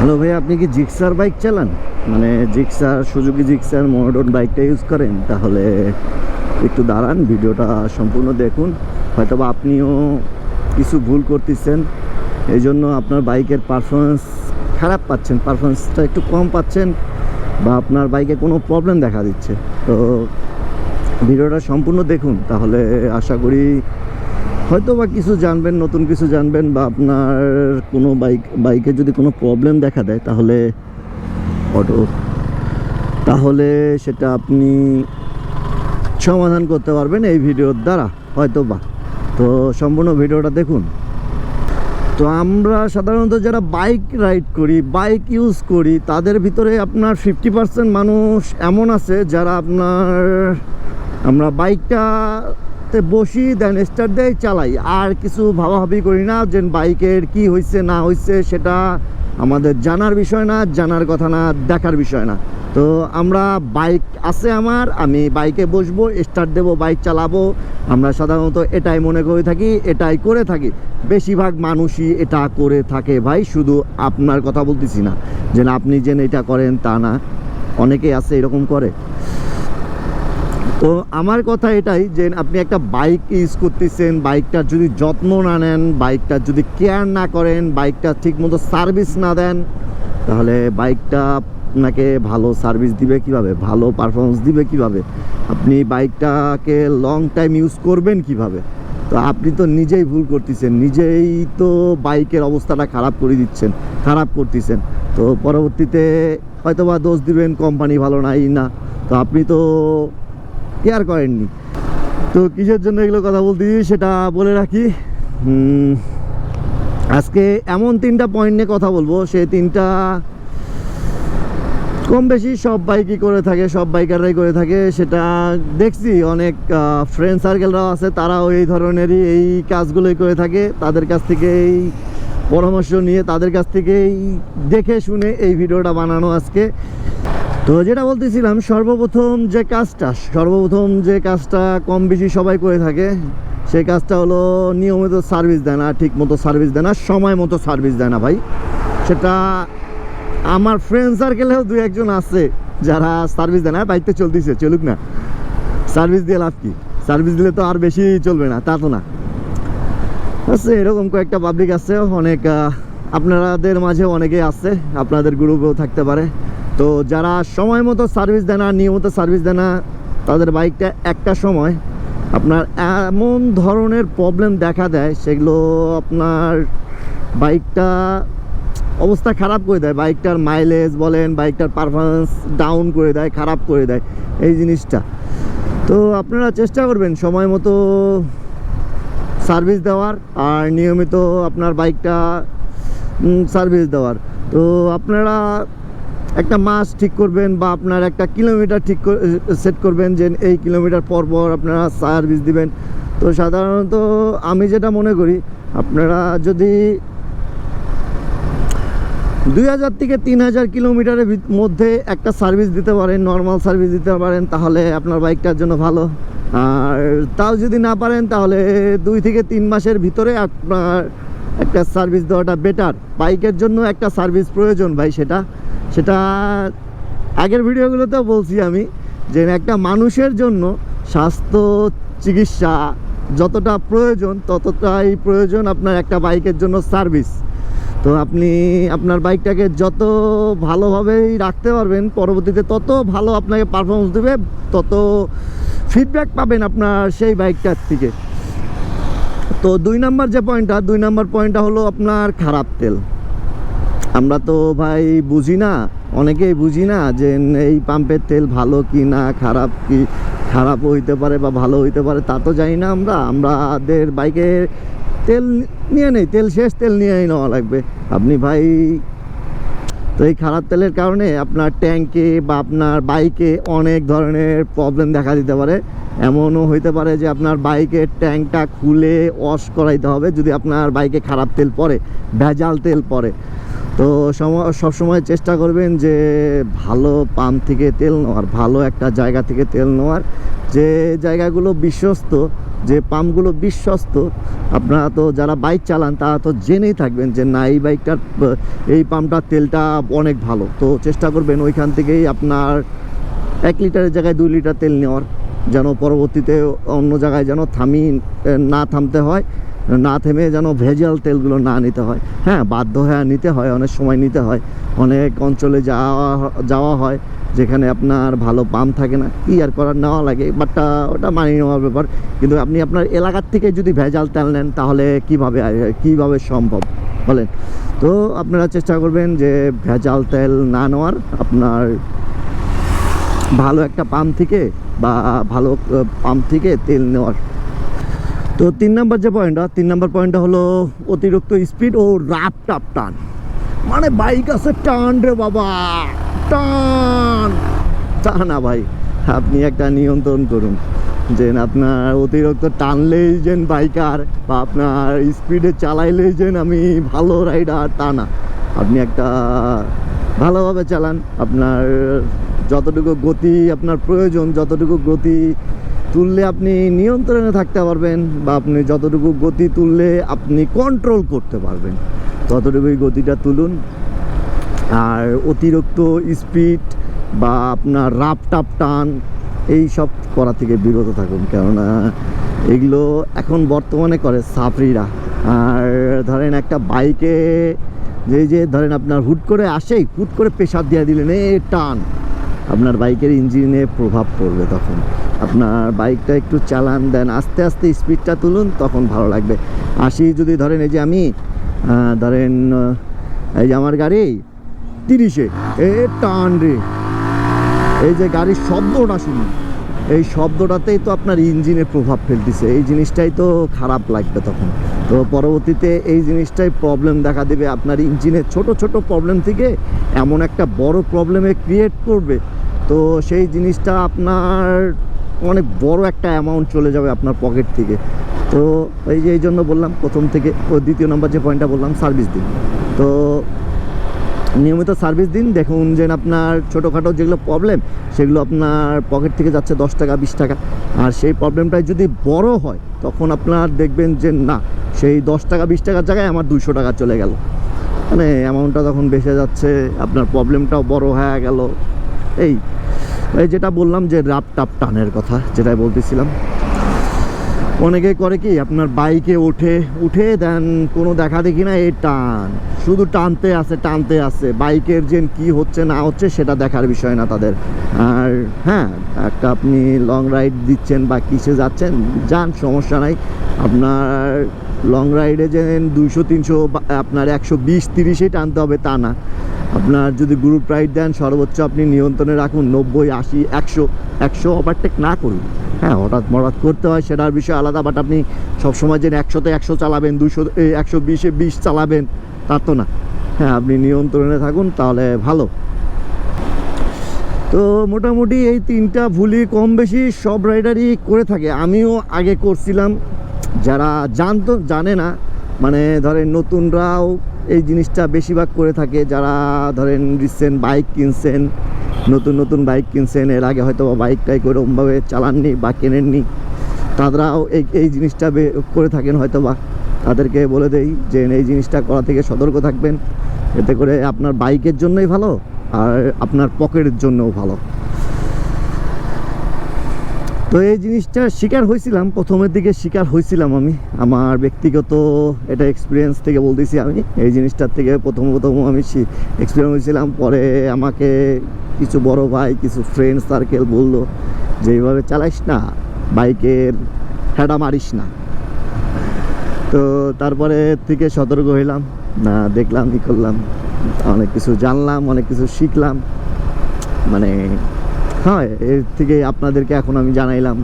Hello ভাই, আপনি কি জিক্সার বাইক চালান? মানে জিক্সার, সুজুকি জিক্সার মডার্ন বাইকটা ইউজ করেন? তাহলে একটু দাঁড়ান, ভিডিওটা সম্পূর্ণ দেখুন। হয়তো বা আপনিও কিছু ভুল করতেছেন, এই জন্য আপনার বাইকের পারফরমেন্স খারাপ পাচ্ছেন, পারফরমেন্সটা একটু কম পাচ্ছেন, বা আপনার বাইকে কোনো প্রবলেম দেখা দিচ্ছে। তো ভিডিওটা সম্পূর্ণ দেখুন, তাহলে আশা করি হয়তো বা কিছু জানবেন, নতুন কিছু জানবেন, বা আপনার কোনো বাইকে যদি কোনো প্রবলেম দেখা দেয় তাহলে সেটা আপনি সমাধান করতে পারবেন এই ভিডিওর দ্বারা হয়তো বা। তো সম্পূর্ণ ভিডিওটা দেখুন। তো আমরা সাধারণত যারা বাইক রাইড করি, বাইক ইউজ করি, তাদের ভিতরে আপনার 50% মানুষ এমন আছে যারা আমরা বাইকটাতে বসি, দেন স্টার্ট দেয়, চালাই, আর কিছু ভাবাভাবি করি না যে বাইকের কি হয়েছে না হয়েছে সেটা আমাদের জানার বিষয় না, জানার কথা না, দেখার বিষয় না। তো আমরা বাইক আছে আমি বাইকে বসবো, স্টার্ট দেবো, বাইক চালাবো, আমরা সাধারণত এটাই মনে করে থাকি, এটাই করে থাকি। বেশিরভাগ মানুষই এটা করে থাকে ভাই, শুধু আপনার কথা বলতেছি না যে আপনি যেন এটা করেন তা না, অনেকেই আছে এরকম করে। তো আমার কথা এটাই যে আপনি একটা বাইক ইউজ করতেছেন, বাইকটার যদি যত্ন না নেন, বাইকটার যদি কেয়ার না করেন, বাইকটা ঠিকমতো সার্ভিস না দেন, তাহলে বাইকটা আপনাকে ভালো সার্ভিস দিবে কিভাবে, ভালো পারফরমেন্স দিবে কিভাবে, আপনি বাইকটাকে লং টাইম ইউজ করবেন কিভাবে? তো আপনি তো নিজেই ভুল করতেছেন, নিজেই তো বাইকের অবস্থাটা খারাপ করতেছেন। তো পরবর্তীতে হয়তো বা দোষ দিবেন কোম্পানি ভালো নাই না, তো আপনি তো কেয়ার করেননি। তো কিসের জন্য এগুলো কথা বলতেছি সেটা বলে রাখি। আজকে এমন 3টা পয়েন্ট নিয়ে কথা বলবো, সেই 3টা কম বেশি সব বাইকই করে থাকে, সব বাইকাররাই করে থাকে। সেটা দেখছি অনেক ফ্রেন্ড সার্কেলরাও আছে, তারাও এই ধরনেরই এই কাজগুলোই করে থাকে। তাদের কাছ থেকেই পরামর্শ নিয়ে, তাদের কাছ থেকেই দেখে শুনে এই ভিডিওটা বানানো আজকে। তো যেটা বলতেছিলাম, সর্বপ্রথম যে কাজটা কম বেশি সবাই করে থাকে, সেই কাজটা হলো নিয়মিত সার্ভিস দেয় না, ঠিক মতো সার্ভিস দেয় না, সময় মতো সার্ভিস দেয় না ভাই। সেটা আমার ফ্রেন্ড সার্কেলেও 2-1জন আছে যারা সার্ভিস দেয় না। বাইকটা চলতেছে, চলুক না, সার্ভিস দিয়ে লাভ কি? সার্ভিস দিলে তো আর বেশি চলবে না, তা তো না। আছে এরকম কয়েকটা পাবলিক আছে, অনেক আপনাদের মাঝে অনেকেই আছে, আপনাদের গ্রুপেও থাকতে পারে। তো যারা সময় মতো সার্ভিস দেয় না, নিয়মিত সার্ভিস দেয় না, তাদের বাইকটা একটা সময় আপনার এমন ধরনের প্রবলেম দেখা দেয়, সেগুলো আপনার বাইকটা অবস্থা খারাপ করে দেয়। বাইকটার মাইলেজ বলেন, বাইকটার পারফরমেন্স ডাউন করে দেয়, খারাপ করে দেয় এই জিনিসটা। তো আপনারা চেষ্টা করবেন সময় মতো সার্ভিস দেওয়ার, আর নিয়মিত আপনার বাইকটা সার্ভিস দেওয়ার। তো আপনারা একটা মাস ঠিক করবেন, বা আপনার একটা কিলোমিটার সেট করবেন যে এই কিলোমিটার পর পর আপনারা সার্ভিস দিবেন। তো সাধারণত আমি যেটা মনে করি, আপনারা যদি 2000 থেকে 3000 কিলোমিটারের মধ্যে একটা সার্ভিস দিতে পারেন, নর্মাল সার্ভিস দিতে পারেন, তাহলে আপনার বাইকটার জন্য ভালো। আর তাও যদি না পারেন, তাহলে 2 থেকে 3 মাসের ভিতরে আপনার একটা সার্ভিস দেওয়াটা বেটার। বাইকের জন্য একটা সার্ভিস প্রয়োজন ভাই, সেটা আগের ভিডিওগুলোতেও বলছি আমি, যে একটা মানুষের জন্য স্বাস্থ্য চিকিৎসা যতটা প্রয়োজন, ততটাই প্রয়োজন আপনার একটা বাইকের জন্য সার্ভিস। তো আপনি আপনার বাইকটাকে যত ভালোভাবেই রাখতে পারবেন, পরবর্তীতে তত ভালো আপনাকে পারফরমেন্স দেবে, তত ফিডব্যাক পাবেন আপনার সেই বাইকটার থেকে। তো 2 নম্বর পয়েন্টটা হলো আপনার খারাপ তেল। আমরা তো ভাই বুঝি না, অনেকেই বুঝি না যে এই পাম্পের তেল ভালো কি না, খারাপও হইতে পারে বা ভালো হইতে পারে, তা তো জানি না। আমাদের বাইকে তেল নিয়ে নেই, তেল শেষ, তেল নিয়েই নেওয়া লাগবে আপনি ভাই। তো এই খারাপ তেলের কারণে আপনার ট্যাঙ্কে বা আপনার বাইকে অনেক ধরনের প্রবলেম দেখা দিতে পারে। এমনও হইতে পারে যে আপনার বাইকের ট্যাঙ্কটা খুলে ওয়াশ করাইতে হবে যদি আপনার বাইকে খারাপ তেল পড়ে, ভেজাল তেল পড়ে। তো সবসময় চেষ্টা করবেন যে ভালো পাম্প থেকে তেল নেওয়ার, ভালো একটা জায়গা থেকে তেল নেওয়ার, যে জায়গাগুলো বিশ্বস্ত, যে পাম্পগুলো বিশ্বস্ত। আপনারা তো যারা বাইক চালান তারা তো জেনেই থাকবেন যে না এই বাইকটার এই পাম্পটার তেলটা অনেক ভালো। তো চেষ্টা করবেন ওইখান থেকেই আপনার 1 লিটারের জায়গায় 2 লিটার তেল নেওয়ার, যেন পরবর্তীতে অন্য জায়গায় যেন না থামতে হয়, না থেমে যেন ভেজাল তেলগুলো না নিতে হয়। হ্যাঁ, বাধ্য হয়ে নিতে হয়, অনেক সময় নিতে হয়। অনেক অঞ্চলে যাওয়া হয় যেখানে আপনার ভালো পাম্প থাকে না, কি আর করার, নেওয়া লাগে, বাট ওটা মানিয়ে নেওয়ার ব্যাপার। কিন্তু আপনি আপনার এলাকার থেকে যদি ভেজাল তেল নেন তাহলে কিভাবে সম্ভব বলেন? তো আপনারা চেষ্টা করবেন যে ভেজাল তেল না নেওয়ার, আপনার ভালো একটা পাম্প থেকে বা ভালো পাম্প থেকে তেল নেওয়ার। তো 3 নম্বর পয়েন্টটা হলো অতিরিক্ত স্পিড ও রাফ টাপ টান। মানে বাইক আছে টান রে বাবা, টান তা না ভাই, আপনি একটা নিয়ন্ত্রণ করুন। যে আপনার অতিরিক্ত টানলেই যেন বাইকার বা আপনার স্পিডে চালাইলেই যেন আমি ভালো রাইডার, তা না। আপনি একটা ভালোভাবে চালান, আপনার যতটুকু গতি আপনার প্রয়োজন, যতটুকু গতি তুললে আপনি নিয়ন্ত্রণে থাকতে পারবেন বা আপনি যতটুকু গতি তুললে আপনি কন্ট্রোল করতে পারবেন, ততটুকুই গতিটা তুলুন। আর অতিরিক্ত স্পিড বা আপনার রাফ টাপ টান এই সব করা থেকে বিরত থাকুন, কেননা এগুলো এখন বর্তমানে করে সাফরিরা। আর ধরেন একটা বাইকে যে ধরেন আপনার হুট করে প্রেশার দিয়ে দিলেন, টান, আপনার বাইকের ইঞ্জিনে প্রভাব পড়বে। তখন আপনার বাইকটা একটু চালান দেন, আস্তে আস্তে স্পিডটা তুলুন, তখন ভালো লাগবে। যদি ধরেন এই যে আমি ধরেন এই যে আমার গাড়ি 30-এ টান রে, এই যে গাড়ির শব্দটা শুনুন, এই শব্দটাতেই তো আপনার ইঞ্জিনে প্রভাব ফেলতেছে, এই জিনিসটাই তো খারাপ লাগবে তখন। তো পরবর্তীতে এই জিনিসটাই প্রবলেম দেখা দেবে আপনার ইঞ্জিনের, ছোট প্রবলেম থেকে এমন একটা বড় প্রবলেমে ক্রিয়েট করবে। তো সেই জিনিসটা আপনার অনেক বড় একটা অ্যামাউন্ট চলে যাবে আপনার পকেট থেকে। তো এই জন্য বললাম প্রথম থেকে, দ্বিতীয় নম্বর যে পয়েন্টটা বললাম, সার্ভিস দিন। তো নিয়মিত সার্ভিস দিন, দেখুন যে আপনার ছোটোখাটো যেগুলো প্রবলেম সেগুলো আপনার পকেট থেকে যাচ্ছে 10 টাকা 20 টাকা, আর সেই প্রবলেমটাই যদি বড় হয় তখন আপনার দেখবেন যে না, সেই 10 টাকা 20 টাকার জায়গায় আমার 200 টাকা চলে গেল, মানে অ্যামাউন্টটা তখন বেশি যাচ্ছে, আপনার প্রবলেমটাও বড় হয়ে গেল। এই যেটা বললাম যে রাফ টাপ টানের কথা, যেটাই বলতেছিলাম, অনেকেই করে কি আপনার বাইকে উঠে দেন কোনো দেখা দেখি না, এই টান, শুধু টানতে আসে, বাইকের যে কি হচ্ছে না হচ্ছে সেটা দেখার বিষয় না তাদের। আর হ্যাঁ, একটা আপনি লং রাইড দিচ্ছেন বা কিসে যাচ্ছেন, যান, সমস্যা নাই। আপনার লং রাইডে যে 200-300 আপনার 120-30-এ টানতে হবে তা না। আপনার যদি গ্রুপ রাইড দেন সর্বোচ্চ আপনি নিয়ন্ত্রণে রাখুন 90-80-100 ওভারটেক না করুন। হ্যাঁ, হঠাৎ করতে হয় সেটার বিষয় আলাদা, বাট আপনি সবসময় যে 100-তে 100 চালাবেন, 120-এ 20 চালাবেন তা তো না। হ্যাঁ, আপনি নিয়ন্ত্রণে থাকুন, তাহলে ভালো। তো মোটামুটি এই 3টা ভুলই কম বেশি সব রাইডারই করে থাকে, আমিও আগে করছিলাম। যারা জানে না, মানে ধরেন নতুনরাও এই জিনিসটা বেশিরভাগ করে থাকে, যারা ধরেন রিসেন্ট বাইক কিনছেন, নতুন বাইক কিনছেন, এর আগে হয়তো বাইকটাই ওরকমভাবে চালাননি বা কেনেননি, তারাও এই জিনিসটা করে থাকেন হয়তো বা। তাদেরকে বলে দেই যে এই জিনিসটা করা থেকে সতর্ক থাকবেন, এতে করে আপনার বাইকের জন্যই ভালো আর আপনার পকেটের জন্যও ভালো। তো এই জিনিসটা প্রথমের দিকে শিকার হয়েছিলাম আমি, আমার ব্যক্তিগত এটা এক্সপিরিয়েন্স থেকে বলতেছি। আমি এই জিনিসটার থেকে প্রথম আমি এক্সপিরিয়েন্স হয়েছিলাম। পরে আমাকে কিছু বড় ভাই, কিছু ফ্রেন্ড সার্কেল বললো যে এইভাবে চালাইস না, বাইকের হেডা মারিস না। তো তারপরে থেকে সতর্ক হইলাম, না দেখলাম, ই করলাম, অনেক কিছু জানলাম, অনেক কিছু শিখলাম। মানে হ্যাঁ, এর থেকে আপনাদেরকে এখন আমি জানাইলাম,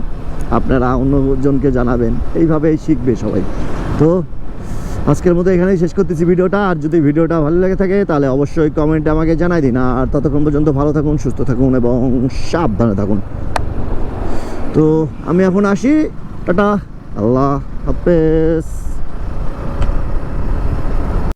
আপনারা অন্যজনকে জানাবেন, এইভাবেই শিখবে সবাই। তো আজকের মতো এখানেই শেষ করতেছি ভিডিওটা। আর যদি ভিডিওটা ভালো লেগে থাকে তাহলে অবশ্যই কমেন্টে আমাকে জানাই দিন। আর ততক্ষণ পর্যন্ত ভালো থাকুন, সুস্থ থাকুন এবং সাবধানে থাকুন। তো আমি এখন আসি, টাটা, আল্লাহ হাফেজ।